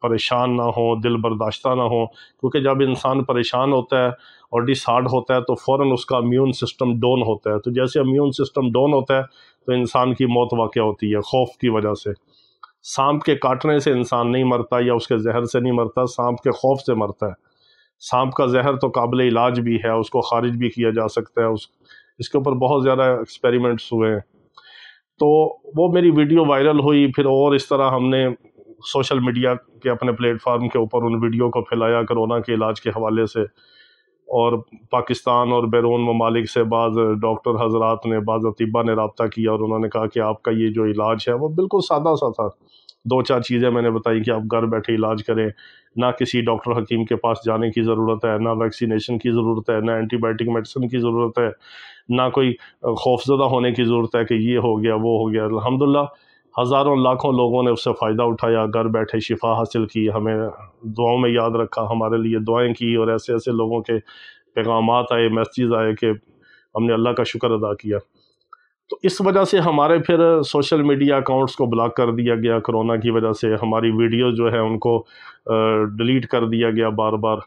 پریشان نہ ہوں، دل برداشتہ نہ ہوں، کیونکہ جب انسان پریشان ہوتا ہے اور ڈس ہارڈ ہوتا ہے تو فوراً اس کا امیون سسٹم ڈاؤن ہوتا ہے، تو جیسے امیون سسٹم ڈاؤن ہوتا ہے تو انسان کی موت واقع ہوتی ہے خوف کی وجہ سے۔ سانپ کے کاٹنے سے انسان نہیں مرتا یا اس کے زہر سے نہیں مرتا، سانپ کے خوف سے مرتا ہے۔ سانپ کا زہر تو قابل علاج بھی ہے، اس کو خارج بھی کیا جا سکتا ہے، اس کے اوپر بہت زیادہ ایکسپیریمنٹس ہوئے ہیں۔ تو وہ میری ویڈیو وائرل ہوئی، پھر اور اس طرح ہم نے سوشل میڈیا کے اپنے پلیٹ فارم کے اوپر ان ویڈیو کو پھیلایا کرونا کے علاج کے حوالے سے، اور پاکستان اور بیرون ممالک سے بعض ڈاکٹر حضرات نے، بعض اطباء نے رابطہ کیا اور انہوں نے کہا کہ آپ کا یہ جو علاج ہے وہ بالکل سادہ سا تھا، 2-4 چیزیں میں نے بتائی کہ آپ گھر بیٹھے علاج کریں، نہ کسی ڈاکٹر حکیم کے پاس جانے کی ضرورت ہے، نہ ویکسینیشن کی ضرورت ہے، نہ اینٹی بائیوٹک میڈیسن کی ضرورت ہے، نہ کوئی خوفزدہ ہونے کی ضرورت ہے کہ یہ ہو گیا وہ ہو گیا۔ الحمدللہ ہزاروں لاکھوں لوگوں نے اس سے فائدہ اٹھایا، گھر بیٹھے شفا حاصل کی، ہمیں دعاؤں میں یاد رکھا، ہمارے لیے دعائیں کی، اور ایسے ایسے لوگوں کے پیغامات آئے، میسیج آئے کہ ہم نے اللہ کا شکر ادا کیا۔ تو اس وجہ سے ہمارے پھر سوشل میڈیا اکاؤنٹس کو بلاک کر دیا گیا، کرونا کی وجہ سے ہماری ویڈیوز جو ہے ان کو ڈیلیٹ کر دیا گیا بار بار۔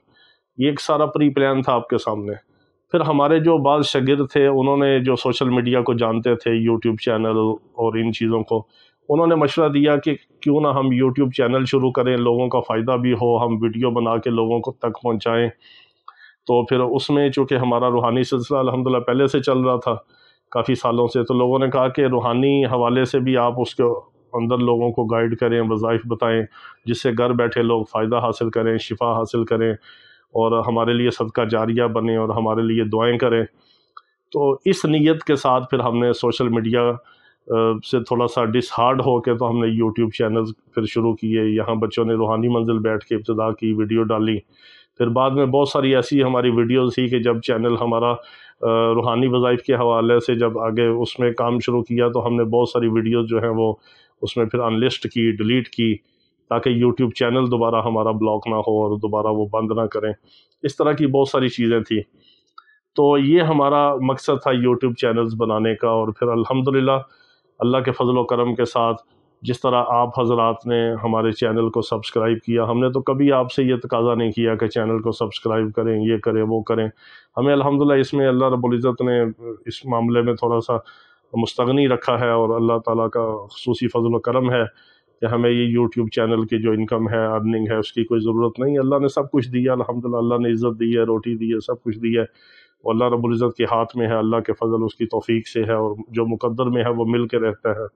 یہ ایک سارا پری پلان تھا آپ کے سامنے۔ پھر ہمارے جو بعض شاگرد تھے، انہوں نے جو سوشل میڈیا کو جانتے تھے، یوٹیوب چینل اور ان چیزوں کو، انہوں نے مشورہ دیا کہ کیوں نہ ہم یوٹیوب چینل شروع کریں، لوگوں کا فائدہ بھی ہو، ہم ویڈیو بنا کے لوگوں کو تک پہنچائیں۔ تو پھر اس میں چونکہ ہمارا روحانی سلسلہ الحمدللہ پہلے سے چل رہا تھا کافی سالوں سے، تو لوگوں نے کہا کہ روحانی حوالے سے بھی آپ اس کے اندر لوگوں کو گائیڈ کریں، وظائف بتائیں، جس سے گھر بیٹھے لوگ فائدہ حاصل کریں، شفا حاصل کریں، اور ہمارے لیے صدقہ جاریہ بنیں اور ہمارے لیے دعائیں کریں۔ تو اس نیت کے ساتھ پھر ہم نے سوشل میڈیا سے تھوڑا سا ڈس ہارڈ ہو کے تو ہم نے یوٹیوب چینلز پھر شروع کیے۔ یہاں بچوں نے روحانی منزل بیٹھ کے ابتدا کی، ویڈیو ڈالی، پھر بعد میں بہت ساری ایسی ہماری ویڈیوز تھی کہ جب چینل ہمارا روحانی وظائف کے حوالے سے جب آگے اس میں کام شروع کیا تو ہم نے بہت ساری ویڈیوز جو ہیں وہ اس میں پھر انلسٹ کی، ڈیلیٹ کی، تاکہ یوٹیوب چینل دوبارہ ہمارا بلاک نہ ہو اور دوبارہ وہ بند نہ کریں۔ اس طرح کی بہت ساری چیزیں تھیں۔ تو یہ ہمارا مقصد تھا یوٹیوب چینلز بنانے کا، اور پھر الحمدللہ اللہ کے فضل و کرم کے ساتھ جس طرح آپ حضرات نے ہمارے چینل کو سبسکرائب کیا، ہم نے تو کبھی آپ سے یہ تقاضا نہیں کیا کہ چینل کو سبسکرائب کریں، یہ کریں وہ کریں۔ ہمیں الحمدللہ اس میں اللہ رب العزت نے اس معاملے میں تھوڑا سا مستغنی رکھا ہے، اور اللہ تعالیٰ کا خصوصی فضل و کرم ہے کہ ہمیں یہ یوٹیوب چینل کی جو انکم ہے، ارننگ ہے، اس کی کوئی ضرورت نہیں۔ اللہ نے سب کچھ دیا الحمدللہ، اللہ نے عزت دی ہے، روٹی دی ہے، سب کچھ دی ہے، اور اللہ رب العزت کے ہاتھ میں ہے، اللہ کے فضل اس کی توفیق سے ہے، اور جو مقدر میں ہے وہ مل کے رہتا ہے۔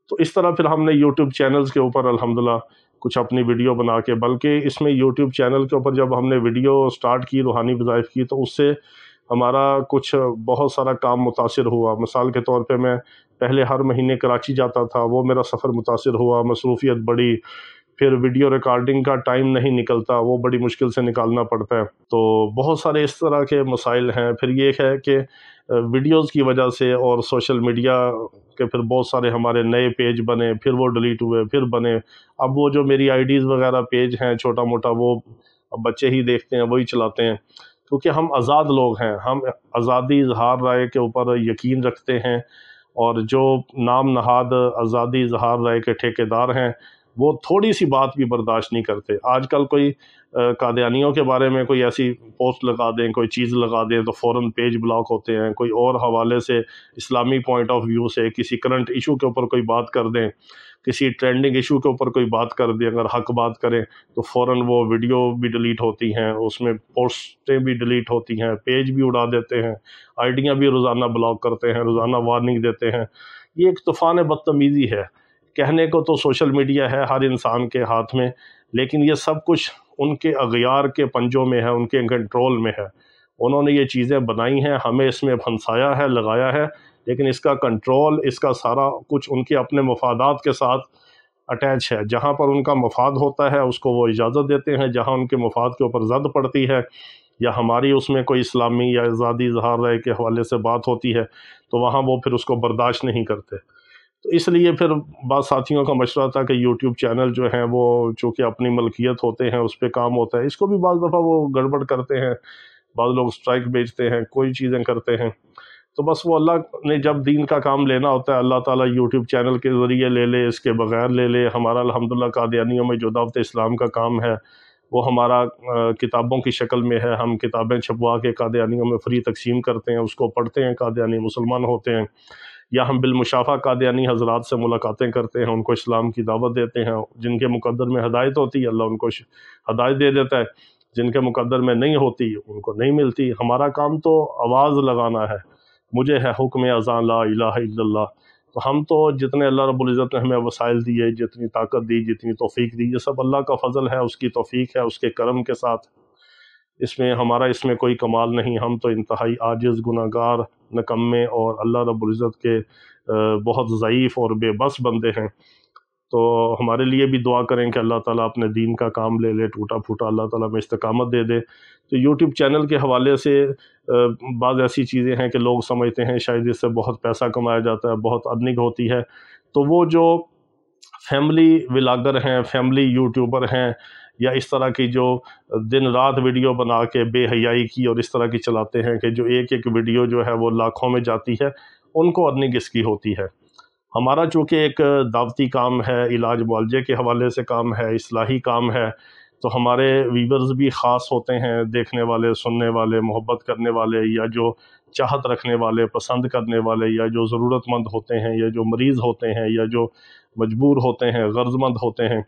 تو اس طرح پھر ہم نے یوٹیوب چینلز کے اوپر الحمدللہ کچھ اپنی ویڈیو بنا کے، بلکہ اس میں یوٹیوب چینل کے اوپر جب ہم نے ویڈیو سٹارٹ کی روحانی وظائف کی تو اس سے ہمارا کچھ بہت سارا کام متاثر ہوا۔ مثال کے طور پہ میں پہلے ہر مہینے کراچی جاتا تھا، وہ میرا سفر متاثر ہوا، مصروفیت بڑھی، پھر ویڈیو ریکارڈنگ کا ٹائم نہیں نکلتا، وہ بڑی مشکل سے نکالنا پڑتا ہے۔ تو بہت سارے اس طرح کے مسائل ہیں۔ پھر یہ ہے کہ ویڈیوز کی وجہ سے اور سوشل میڈیا کے پھر بہت سارے ہمارے نئے پیج بنے، پھر وہ ڈیلیٹ ہوئے، پھر بنے۔ اب وہ جو میری آئی ڈیز وغیرہ پیج ہیں چھوٹا موٹا، وہ اب بچے ہی دیکھتے ہیں، وہی چلاتے ہیں، کیونکہ ہم آزاد لوگ ہیں، ہم آزادی اظہار رائے کے اوپر یقین رکھتے ہیں، اور جو نام نہاد آزادی اظہار رائے کے ٹھیکیدار ہیں وہ تھوڑی سی بات بھی برداشت نہیں کرتے۔ آج کل کوئی قادیانیوں کے بارے میں کوئی ایسی پوسٹ لگا دیں، کوئی چیز لگا دیں تو فوراً پیج بلاک ہوتے ہیں۔ کوئی اور حوالے سے اسلامی پوائنٹ آف ویو سے کسی کرنٹ ایشو کے اوپر کوئی بات کر دیں، کسی ٹرینڈنگ ایشو کے اوپر کوئی بات کر دیں، اگر حق بات کریں تو فوراً وہ ویڈیو بھی ڈیلیٹ ہوتی ہیں، اس میں پوسٹیں بھی ڈیلیٹ ہوتی ہیں، پیج بھی اڑا دیتے ہیں، آئیڈیاں بھی روزانہ بلاک کرتے ہیں، روزانہ وارننگ دیتے ہیں۔ یہ ایک طوفان بدتمیزی ہے۔ کہنے کو تو سوشل میڈیا ہے ہر انسان کے ہاتھ میں، لیکن یہ سب کچھ ان کے اغیار کے پنجوں میں ہے، ان کے کنٹرول میں ہے۔ انہوں نے یہ چیزیں بنائی ہیں، ہمیں اس میں پھنسایا ہے، لگایا ہے، لیکن اس کا کنٹرول، اس کا سارا کچھ ان کے اپنے مفادات کے ساتھ اٹیچ ہے۔ جہاں پر ان کا مفاد ہوتا ہے اس کو وہ اجازت دیتے ہیں، جہاں ان کے مفاد کے اوپر زد پڑتی ہے یا ہماری اس میں کوئی اسلامی یا آزادی اظہار رائے کے حوالے سے بات ہوتی ہے تو وہاں وہ پھر اس کو برداشت نہیں کرتے۔ تو اس لیے پھر بعض ساتھیوں کا مشورہ تھا کہ یوٹیوب چینل جو ہیں وہ چونکہ اپنی ملکیت ہوتے ہیں، اس پہ کام ہوتا ہے، اس کو بھی بعض دفعہ وہ گڑبڑ کرتے ہیں، بعض لوگ سٹرائک بھیجتے ہیں، کوئی چیزیں کرتے ہیں۔ تو بس وہ اللہ نے جب دین کا کام لینا ہوتا ہے اللہ تعالیٰ یوٹیوب چینل کے ذریعے لے لے، اس کے بغیر لے لے۔ ہمارا الحمدللہ قادیانیوں میں جو دعوت اسلام کا کام ہے وہ ہمارا کتابوں کی شکل میں ہے، ہم کتابیں چھپوا کے قادیانیوں میں فری تقسیم کرتے ہیں، اس کو پڑھتے ہیں، قادیانی مسلمان ہوتے ہیں، یا ہم بالمشافہ قادیانی حضرات سے ملاقاتیں کرتے ہیں، ان کو اسلام کی دعوت دیتے ہیں، جن کے مقدر میں ہدایت ہوتی ہے اللہ ان کو ہدایت دے دیتا ہے، جن کے مقدر میں نہیں ہوتی ان کو نہیں ملتی۔ ہمارا کام تو آواز لگانا ہے، مجھے ہے حکم اذان لا الہ الا اللہ۔ تو ہم تو جتنے اللہ رب العزت نے ہمیں وسائل دیے، جتنی طاقت دی، جتنی توفیق دی، یہ سب اللہ کا فضل ہے، اس کی توفیق ہے، اس کے کرم کے ساتھ، اس میں کوئی کمال نہیں۔ ہم تو انتہائی عاجز، گناہگار، نکمے اور اللہ رب العزت کے بہت ضعیف اور بے بس بندے ہیں۔ تو ہمارے لیے بھی دعا کریں کہ اللہ تعالیٰ اپنے دین کا کام لے لے، ٹوٹا پھوٹا اللہ تعالیٰ میں استقامت دے دے۔ تو یوٹیوب چینل کے حوالے سے بعض ایسی چیزیں ہیں کہ لوگ سمجھتے ہیں شاید اس سے بہت پیسہ کمایا جاتا ہے، بہت ارننگ ہوتی ہے۔ تو وہ جو فیملی ولاگر ہیں، فیملی یوٹیوبر ہیں، یا اس طرح کی جو دن رات ویڈیو بنا کے بے حیائی کی اور اس طرح کی چلاتے ہیں کہ جو ایک ایک ویڈیو جو ہے وہ لاکھوں میں جاتی ہے، ان کو ارننگ اس کی ہوتی ہے۔ ہمارا چونکہ ایک دعوتی کام ہے، علاج معالجے کے حوالے سے کام ہے، اصلاحی کام ہے، تو ہمارے ویورز بھی خاص ہوتے ہیں، دیکھنے والے، سننے والے، محبت کرنے والے، یا جو چاہت رکھنے والے، پسند کرنے والے، یا جو ضرورت مند ہوتے ہیں، یا جو مریض ہوتے ہیں، یا جو مجبور ہوتے ہیں، غرض مند ہوتے ہیں،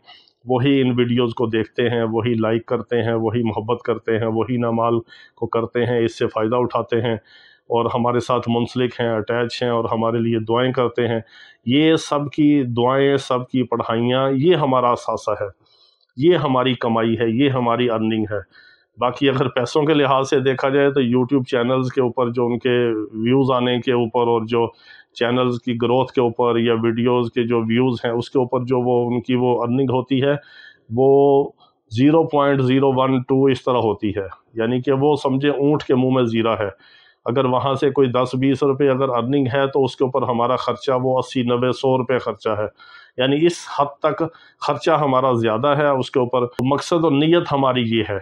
وہی ان ویڈیوز کو دیکھتے ہیں، وہی لائک کرتے ہیں، وہی محبت کرتے ہیں، وہی نمال کو کرتے ہیں، اس سے فائدہ اٹھاتے ہیں اور ہمارے ساتھ منسلک ہیں، اٹیچ ہیں اور ہمارے لیے دعائیں کرتے ہیں۔ یہ سب کی دعائیں، سب کی پڑھائیاں، یہ ہمارا اثاثہ ہے، یہ ہماری کمائی ہے، یہ ہماری ارننگ ہے۔ باقی اگر پیسوں کے لحاظ سے دیکھا جائے تو یوٹیوب چینلز کے اوپر جو ان کے ویوز آنے کے اوپر اور جو چینلز کی گروتھ کے اوپر یا ویڈیوز کے جو ویوز ہیں اس کے اوپر جو وہ ان کی وہ ارننگ ہوتی ہے وہ 0.012 اس طرح ہوتی ہے، یعنی کہ وہ سمجھے اونٹ کے منہ میں زیرہ ہے۔ اگر وہاں سے کوئی 10-20 روپے اگر ارننگ ہے تو اس کے اوپر ہمارا خرچہ وہ 80-90-100 روپے خرچہ ہے، یعنی اس حد تک خرچہ ہمارا زیادہ ہے اس کے اوپر۔ مقصد اور نیت ہماری یہ ہے،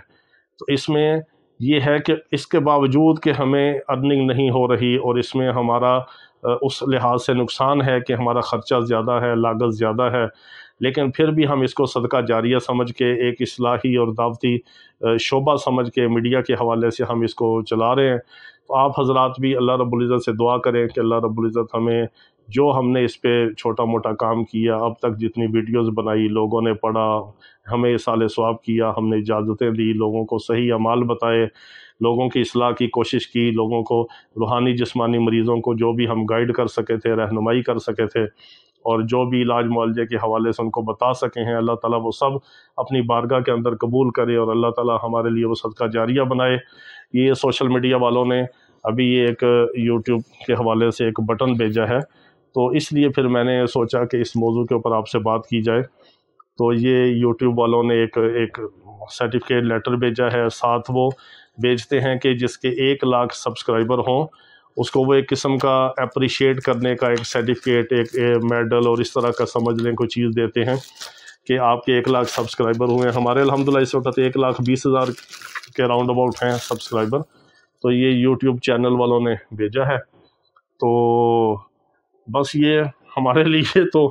تو اس میں یہ ہے کہ اس کے باوجود کہ ہمیں ارننگ نہیں ہو رہی اور اس میں ہمارا اس لحاظ سے نقصان ہے کہ ہمارا خرچہ زیادہ ہے، لاگت زیادہ ہے، لیکن پھر بھی ہم اس کو صدقہ جاریہ سمجھ کے، ایک اصلاحی اور دعوتی شعبہ سمجھ کے، میڈیا کے حوالے سے ہم اس کو چلا رہے ہیں۔ تو آپ حضرات بھی اللہ رب العزت سے دعا کریں کہ اللہ رب العزت ہمیں جو ہم نے اس پہ چھوٹا موٹا کام کیا، اب تک جتنی ویڈیوز بنائی، لوگوں نے پڑھا، ہمیں اصال ثواب کیا، ہم نے اجازتیں دی، لوگوں کو صحیح اعمال بتائے، لوگوں کی اصلاح کی کوشش کی، لوگوں کو روحانی جسمانی مریضوں کو جو بھی ہم گائیڈ کر سکے تھے، رہنمائی کر سکے تھے، اور جو بھی علاج معالجے کے حوالے سے ان کو بتا سکے ہیں، اللہ تعالیٰ وہ سب اپنی بارگاہ کے اندر قبول کرے اور اللہ تعالیٰ ہمارے لیے وہ صدقہ جاریہ بنائے۔ یہ سوشل میڈیا والوں نے ابھی یہ ایک یوٹیوب کے حوالے سے ایک بٹن بھیجا ہے، تو اس لیے پھر میں نے سوچا کہ اس موضوع کے اوپر آپ سے بات کی جائے۔ تو یہ یوٹیوب والوں نے ایک سرٹیفکیٹ لیٹر بھیجا ہے، ساتھ وہ بھیجتے ہیں کہ جس کے 1 لاکھ سبسکرائبر ہوں اس کو وہ ایک قسم کا اپریشیٹ کرنے کا ایک سرٹیفکیٹ، ایک میڈل اور اس طرح کا سمجھ لیں کوئی چیز دیتے ہیں کہ آپ کے 1 لاکھ سبسکرائبر ہوئے ہیں۔ ہمارے الحمدللہ اس وقت 1,20,000 کے راؤنڈ اباؤٹ ہیں سبسکرائبر، تو یہ یوٹیوب چینل والوں نے بھیجا ہے۔ تو بس یہ ہمارے لیے تو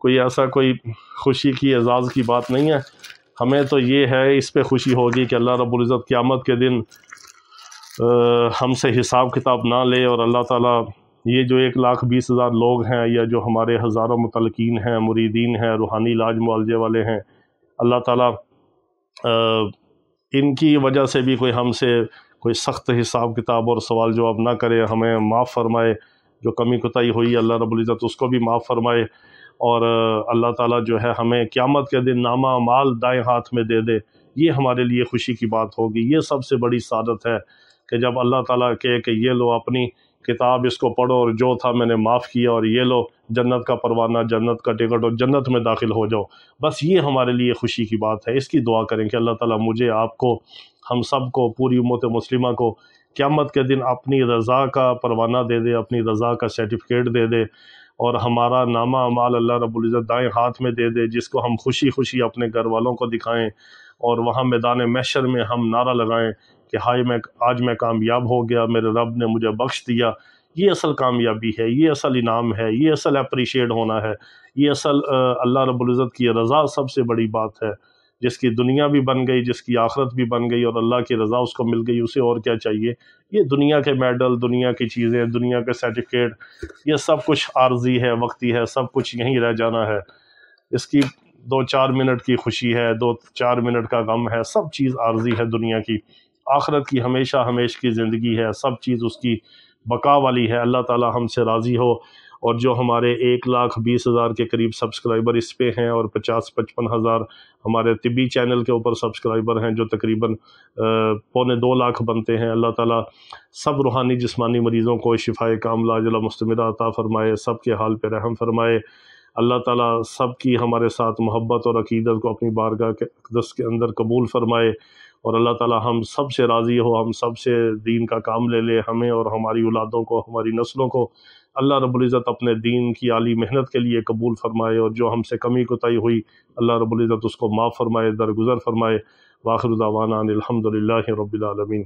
کوئی ایسا کوئی خوشی کی اعزاز کی بات نہیں ہے، ہمیں تو یہ ہے اس پہ خوشی ہوگی کہ اللہ رب العزت قیامت کے دن ہم سے حساب کتاب نہ لے، اور اللہ تعالیٰ یہ جو 1,20,000 لوگ ہیں یا جو ہمارے ہزاروں متعلقین ہیں، مریدین ہیں، روحانی علاج معالجے والے ہیں، اللہ تعالیٰ ان کی وجہ سے بھی کوئی ہم سے کوئی سخت حساب کتاب اور سوال جواب نہ کرے، ہمیں معاف فرمائے، جو کمی کوتاہی ہوئی اللہ رب العزت اس کو بھی معاف فرمائے، اور اللہ تعالیٰ جو ہے ہمیں قیامت کے دن نامہ اعمال دائیں ہاتھ میں دے دے۔ یہ ہمارے لیے خوشی کی بات ہوگی، یہ سب سے بڑی سعادت ہے کہ جب اللہ تعالیٰ کہے کہ یہ لو اپنی کتاب، اس کو پڑھو اور جو تھا میں نے معاف کیا، اور یہ لو جنت کا پروانہ، جنت کا ٹکٹ، اور جنت میں داخل ہو جاؤ۔ بس یہ ہمارے لیے خوشی کی بات ہے، اس کی دعا کریں کہ اللہ تعالیٰ مجھے، آپ کو، ہم سب کو، پوری امت مسلمہ کو قیامت کے دن اپنی رضا کا پروانہ دے دے، اپنی رضا کا سرٹیفکیٹ دے دے، اور ہمارا نامہ اعمال اللہ رب العزت دائیں ہاتھ میں دے دے، جس کو ہم خوشی خوشی اپنے گھر والوں کو دکھائیں، اور وہاں میدان محشر میں ہم نعرہ لگائیں کہ ہائے آج میں کامیاب ہو گیا، میرے رب نے مجھے بخش دیا، یہ اصل کامیابی ہے، یہ اصل انعام ہے، یہ اصل اپریشیٹ ہونا ہے، یہ اصل اللہ رب العزت کی رضا سب سے بڑی بات ہے۔ جس کی دنیا بھی بن گئی، جس کی آخرت بھی بن گئی اور اللہ کی رضا اس کو مل گئی، اسے اور کیا چاہیے؟ یہ دنیا کے میڈل، دنیا کی چیزیں، دنیا کے سرٹیفکیٹ، یہ سب کچھ عارضی ہے، وقتی ہے، سب کچھ یہیں رہ جانا ہے۔ اس کی 2-4 منٹ کی خوشی ہے، 2-4 منٹ کا غم ہے، سب چیز عارضی ہے دنیا کی۔ آخرت کی ہمیشہ ہمیشہ کی زندگی ہے، سب چیز اس کی بقا والی ہے۔ اللہ تعالی ہم سے راضی ہو، اور جو ہمارے 1,20,000 کے قریب سبسکرائبر اس پہ ہیں، اور 50-55 ہزار ہمارے طبی چینل کے اوپر سبسکرائبر ہیں، جو تقریباً 2.25 لاکھ بنتے ہیں، اللہ تعالیٰ سب روحانی جسمانی مریضوں کو شفائے کاملہ عاجلہ مستمرہ عطا فرمائے، سب کے حال پہ رحم فرمائے۔ اللہ تعالیٰ سب کی ہمارے ساتھ محبت اور عقیدت کو اپنی بارگاہ کے اقدس کے اندر قبول فرمائے، اور اللہ تعالیٰ ہم سب سے راضی ہو، ہم سب سے دین کا کام لے لے، ہمیں اور ہماری اولادوں کو، ہماری نسلوں کو اللہ رب العزت اپنے دین کی عالی محنت کے لیے قبول فرمائے، اور جو ہم سے کمی کوتاہی ہوئی اللہ رب العزت اس کو معاف فرمائے، درگزر فرمائے۔ وآخر دعوانا ان الحمد للہ رب العالمین۔